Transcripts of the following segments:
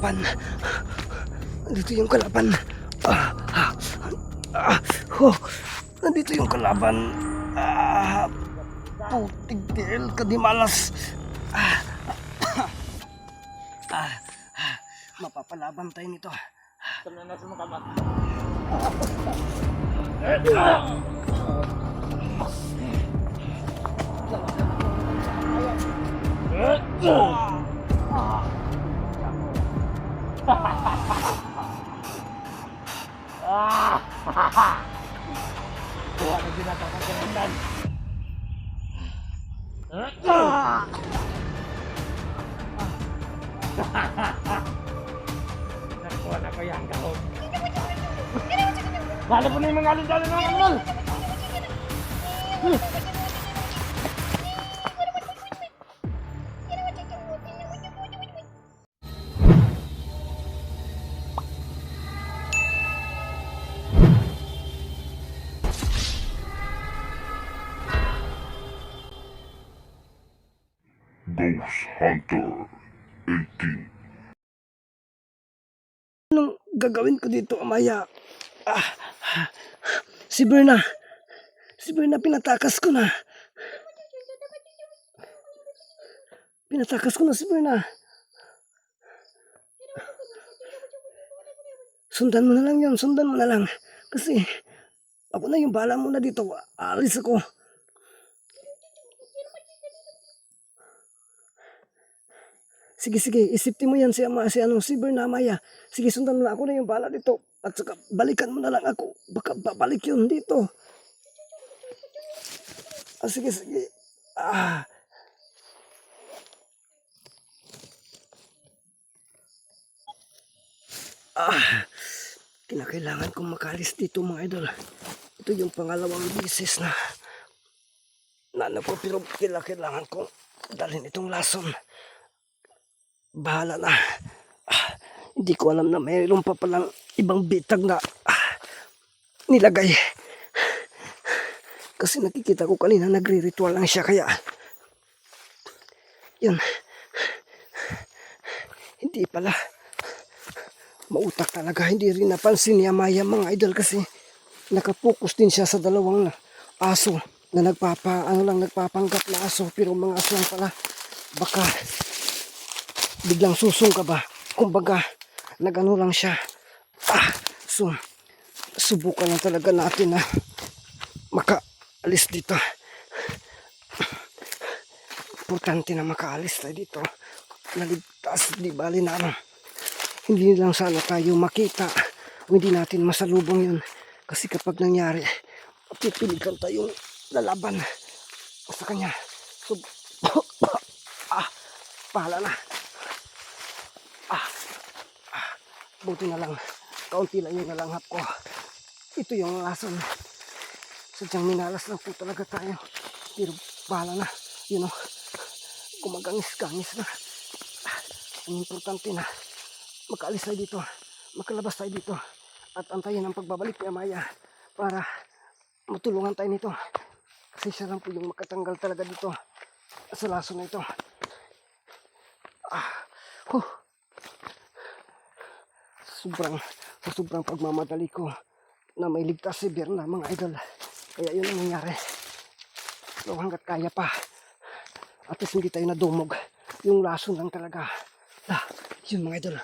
kalaban. Nandito yung kalaban. Nandito yung kalaban. Putigil ka di malas. Mapapalaban tayo nito. Kuha na dinatapang kalandan. Nakuha na ko yan kahon. Bala po na yung mga alin-alin ng animal. Ghost Hunter 18. Anong gagawin ko dito, Amaya? Si Berna. Si Berna, pinatakas ko na. Pinatakas ko na si Berna. Sundan mo na lang yun. Sundan mo na lang. Kasi ako na yung bahala muna dito. Aalis ako. Sige, isipin mo yan si Berna, Amaya. Sige, sundan mo na. Ako na yung bahala dito. At saka balikan mo na lang ako. Baka babalik yun dito. Sige. Kinakailangan kong makalis dito, mga idol. Ito yung pangalawang bisis na ko, pero kailangan kong dalhin itong lason. Bahala na. Hindi ko alam na mayroon pa palang ibang bitag na nilagay. Kasi nakikita ko kanina nagre-ritual lang siya, kaya yun. Hindi pala. Mautak talaga. Hindi rin napansin ni Amaya, mga idol, kasi nakapokus din siya sa dalawang aso na nagpapanggap na aso, pero mga aso lang pala. Baka biglang susong ka ba? Kumbaga, nagano lang siya. So, subukan lang talaga natin na makaalis dito. Importante na makaalis tayo dito. Naligtas, di bali na ano. Hindi lang sana tayo makita. Hindi natin masalubong yun. Kasi kapag nangyari, pipilikan tayong lalaban sa kanya. So, bahala na. Buti na lang, kaunti lang yung nalanghap ko. Ito yung lason. Sadyang minalas lang po talaga tayo. Pero bahala na, gumagangis-gangis na. Ang importante na makaalis tayo dito, makalabas tayo dito, at antayin ang pagbabalik ni Amaya para matulungan tayo nito. Kasi siya lang po yung makatanggal talaga dito sa lason na ito. Sobrang pagmamadali ko na may ligtas si Berna, mga idol. Kaya yun ang nangyari. So hanggat kaya pa, at least hindi tayo nadumog. Yung lason lang talaga. Yun, mga idol.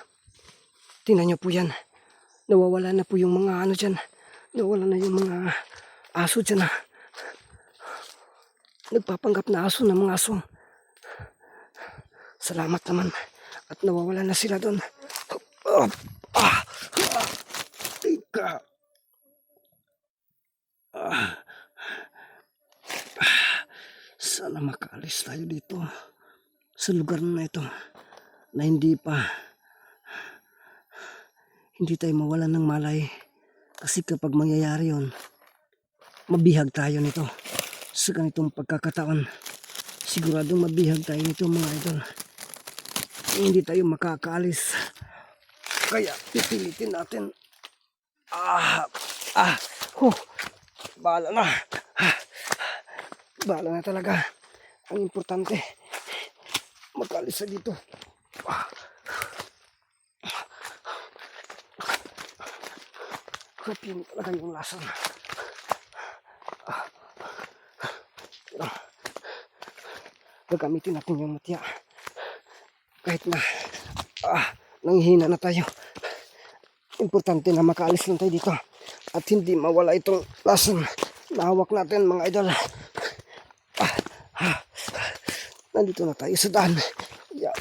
Tingnan nyo po yan. Nawawala na po yung mga ano dyan. Nawawala na yung mga aso dyan. Nagpapanggap na aso ng mga aso. Salamat naman. At nawawala na sila doon. Tika. Sana makaalis tayo dito sa lugar na ito na hindi tayo mawalan ng malay. Kasi kapag mangyayari yun, mabihag tayo nito. Sa ganitong pagkakataon, siguradong mabihag tayo nito, mga idol. Hindi tayo makakaalis. Kaya pipilitin natin. Bahala na. Bahala na talaga. Ang importante, makaalis na dito. Yun talaga yung lason. Pero, gagamitin natin yung mutya. Kahit na nanghihina na tayo. Importante na makaalis lang tayo dito. At hindi mawala itong lason na hawak natin mga idol. Nandito na tayo sa daan. Yan.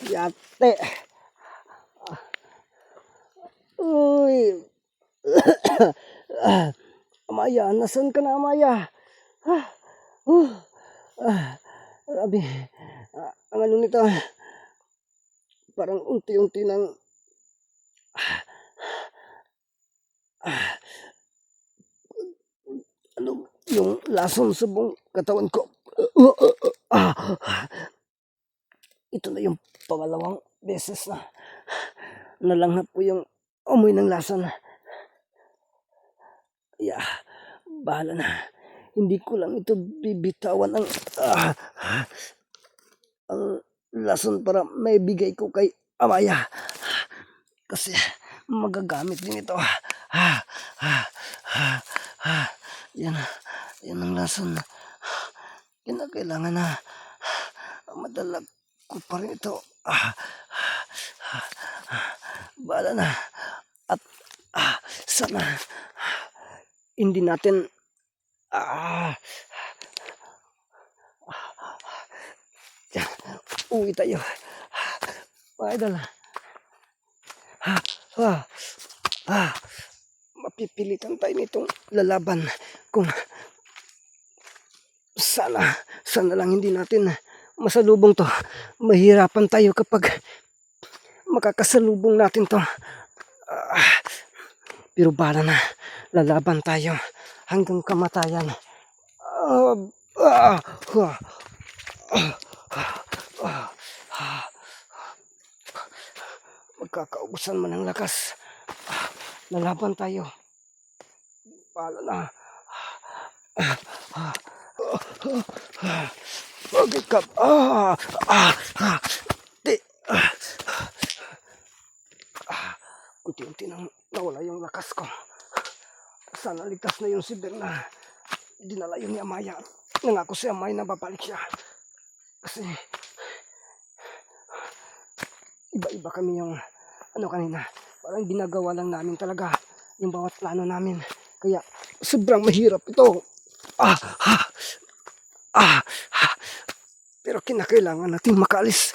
Yate. Uy. Amaya, nasan ka na, Amaya? Grabe. Ang ano nito, parang unti-unti nang ano, yung lason sa buong katawan ko. Ito na yung pangalawang beses na nalanghap po yung amoy ng lason. Yeah, bahala na. Hindi ko lang ito bibitawan ang lason para may bigay ko kay Amaya. Kasi magagamit din ito. Yan ang lason. Kailangan na madala ko pa rin ito. Bahala na. At sana hindi natin uwi tayo. Mga idol. Mapipilitan tayo nitong lalaban kung sana lang hindi natin masalubong to. Mahirapan tayo kapag makakasalubong natin to. Pero bala na, lalaban tayo hanggang kamatayan. Magkakaubusan man ng lakas. Lalaban tayo. Bala na. Pagkikap. Unti-unti nang nawala yung lakas ko. Sana ligtas na yung si Berna. Dinala yun ni Amaya. Nangako si Amaya na babalik siya. Kasi iba-iba kami yung kanina. Parang ginagawa lang namin talaga yung bawat plano namin. Kaya sobrang mahirap ito. Pero kinakailangan natin makaalis.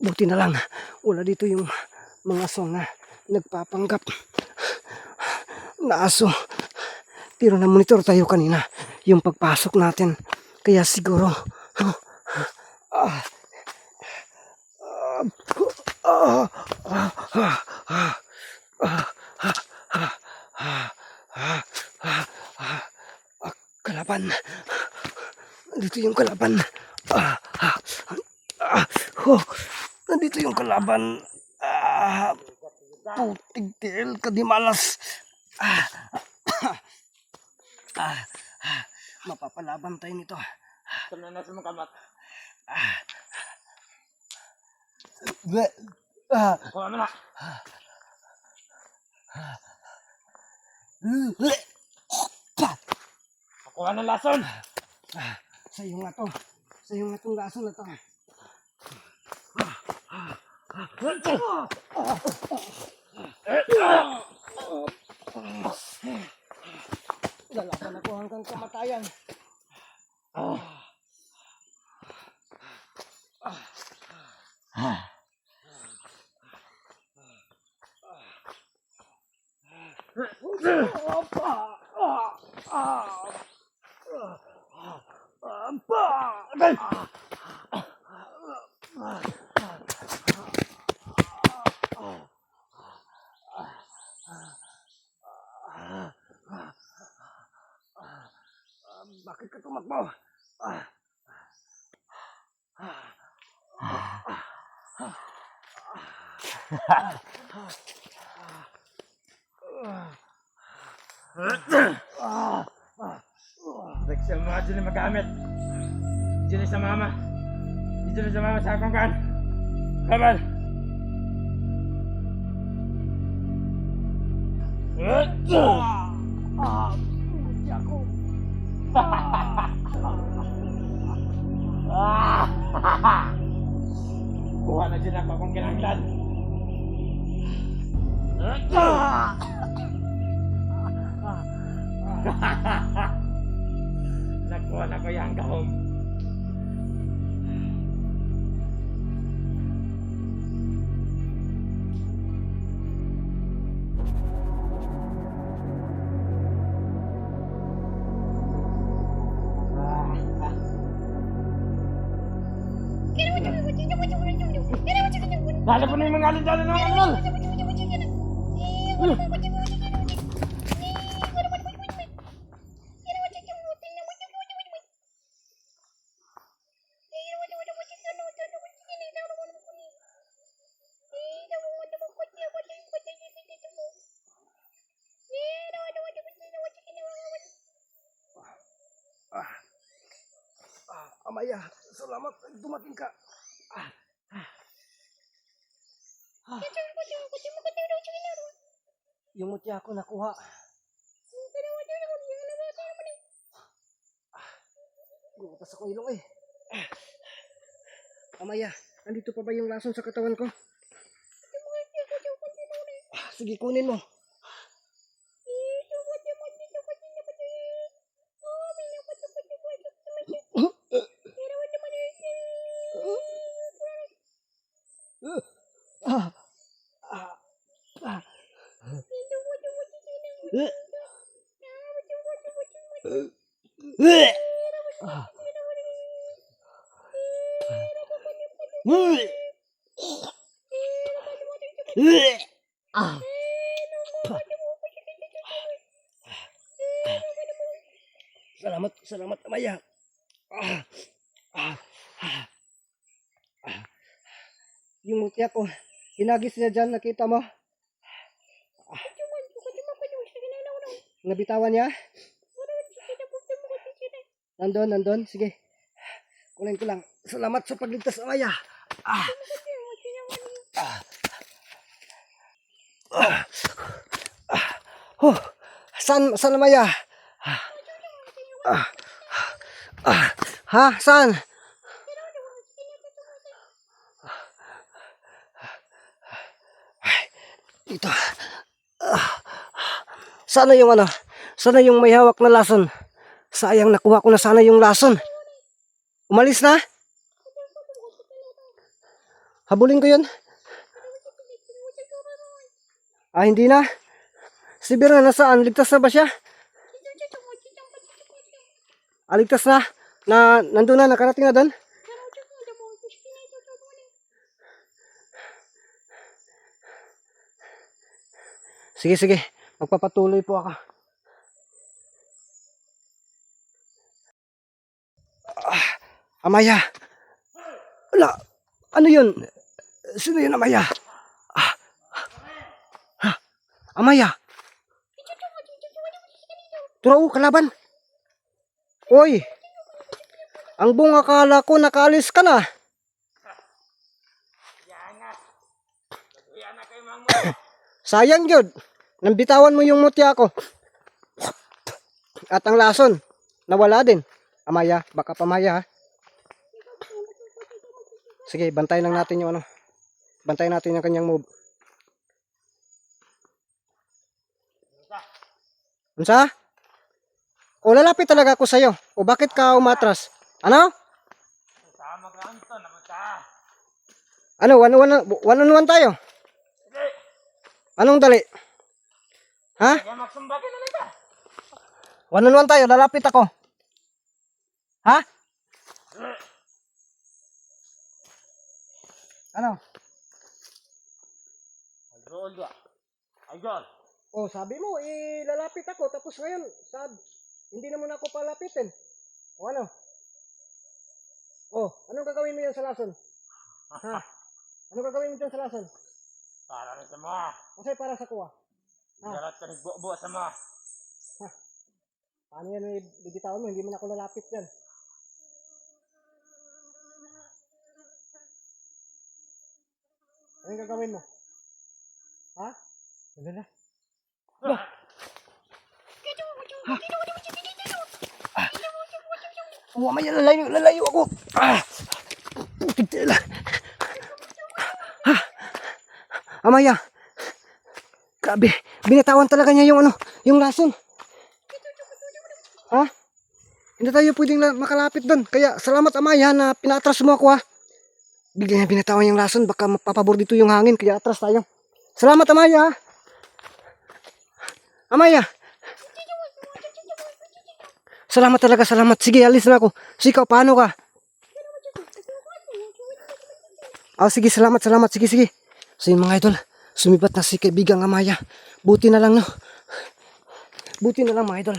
Buti na lang wala dito yung mga asong na nagpapanggap na aso. Pero na-monitor tayo kanina yung pagpasok natin. Kaya siguro kalaban. Nandito yung kalaban. Nandito yung kalaban. Putig-til ka di malas. Mapapalaban tayo nito. Terminanas mo kamat. Kuha mo na. Kuha ng lason. Sa'yo nga to. Sa'yo nga tong lason na to. Lalaban ako hanggang kamatayan. Bakit ka tumakbo? Rexel mo dyan na magamit. Dyan sa mama. Dyan sa mama sa akong kan. Kamal. Kuha na dyan ako akong kinanglan. Nakuha na ko yung kahom. Dali po na yung mga alin dali na mga alin. Amaya, salamat. Dumating ka. Yung mutya ko nakuha. Gumatas ako ilong eh. Amaya, nandito pa ba yung lason sa katawan ko? Sige, kunin mo. Salamat Amaya. Yung mutya ko, hinagis niya dyan, nakita mo? Nabitawan niya? Nandun, sige. Kunin ko lang. Salamat sa pagligtas, Amaya. Saan Amaya? Ha? Saan? Dito. Sana yung ano? Sana yung may hawak na lason. Sayang, nakuha ko na sana yung lason. Umalis na? Habulin ko yun. Hindi na. Si Birna nasaan? Ligtas na ba siya? Ligtas na? Nandun na, nakarating na doon? Sige. Magpapatuloy po ako. Amaya. Wala. Ano yun? Sino yun, Amaya? Amaya. Turo, kalaban. Oy. Ang buong akala ko nakaalis ka na. Sayang yun. Nambitawan mo yung mutya ko. At ang lason. Nawala din. Amaya, baka pamaya ha. Sige, bantayan lang natin yung ano. Bantayan natin yung kanyang move. Unsa? O lalapit talaga ako sa'yo. O bakit ka umatras? Ano? Sama ka Anton, naman ka. Ano? One on one tayo? Hindi. Anong dali? Ha? Kaya magsumbagin na lang ka. One on one tayo. Lalapit ako. Ha? Ano? Idol. Oh, sabi mo, lalapit ako. Tapos ngayon, hindi naman ako palapitin. O ano? Oh, anong gagawin mo yan sa lason? Ha? Ano gagawin mo dyan sa lason? Para rin sa mga. Kasi para sa kuha. Garat ka nagbuo sa mga. Paano yan bibitawan mo? Hindi mo na ako lalapit yan. Ano yung gagawin mo? Ha? Wala na. Mamaya lalayo ako. Putik tila. Amaya. Grabe, binatawan talaga niya yung lason. Ha? Hindi tayo pwedeng makalapit doon. Kaya salamat Amaya na pinatras mo ako ha. Bigla niya binatawan yung lason, baka mapapabor dito yung hangin, kaya atras tayo. Salamat Amaya. Amaya. Salamat talaga, salamat. Sige, alis na ako. Sikaw, paano ka? Sige, salamat. Sige. So yung mga idol, sumibat na si kaibigang Amaya. Buti na lang, no? Buti na lang, mga idol.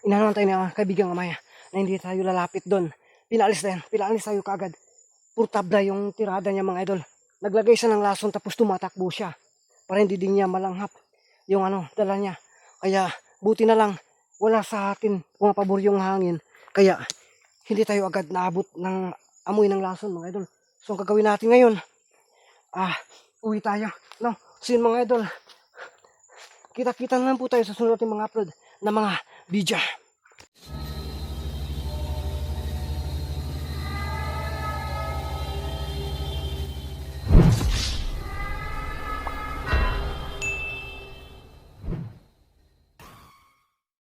Inanuan tayo ng kaibigang Amaya na hindi tayo lalapit doon. Pinalis tayo kagad. Puro tabla yung tirada niya, mga idol. Naglagay siya ng lason tapos tumatakbo siya para hindi din niya malanghap yung dala niya. Kaya buti na lang wala sa atin pumapabor yung hangin. Kaya hindi tayo agad naabot ng amoy ng lason, mga idol. So ang gagawin natin ngayon, uwi tayo. No? So yun, mga idol, kita-kita na lang po tayo sa sunod nating mga upload na mga video.